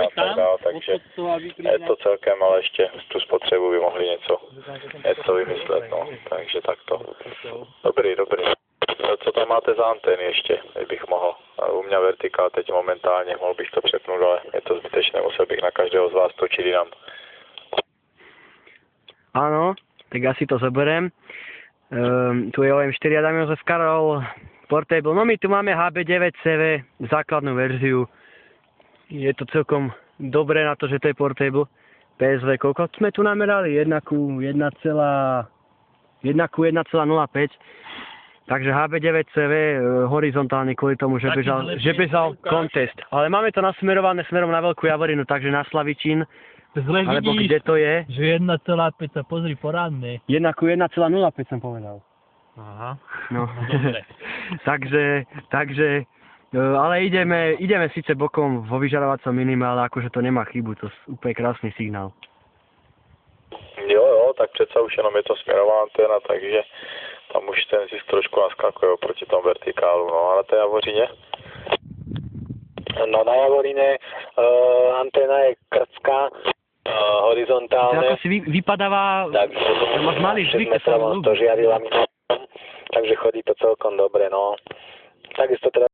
a tak dále, takže je to celkem, ale ještě tu spotřebu by mohli něco vymyslet, no, takže takto. Dobrý. Co tam máte za antény ještě, kdybych mohl? U mě vertikál teď momentálně, mohl bych to přepnout, ale je to zbytečné, musel bych na každého z vás točit jinam. Áno, tak ja si to zoberiem. Tu je OM4 Adam Jozef Karol, Portable. No my tu máme HB9CV, základnú verziu. Je to celkom dobré na to, že to je Portable. PSV, koľko sme tu namerali? 1:1,05. Takže HB9CV horizontálne kvôli tomu, že bežal kontest. Ale máme to nasmerované smerom na Veľkú Javorinu, takže na Slavičín. Zle Alebo vidíš, kde to je? že 1,5 sa pozri poradne. 1:1,05 som povedal. Aha. No. Dobre. takže, ale ideme síce bokom vo vyžarovacom minime, ale akože to nemá chybu, to je úplne krásny signál. Jo, tak přece už jenom je to směrová anténa, takže tam už ten zisk trošku naskakuje oproti tomu vertikálu, no, ale to je Javořině. No na Javorine anténa je krcká, horizontálne. To ako si vypadáva, takže máš malý žvik, to sa mi ľúbi. to žiarila mi, takže chodí to celkom dobre, no. Takisto teda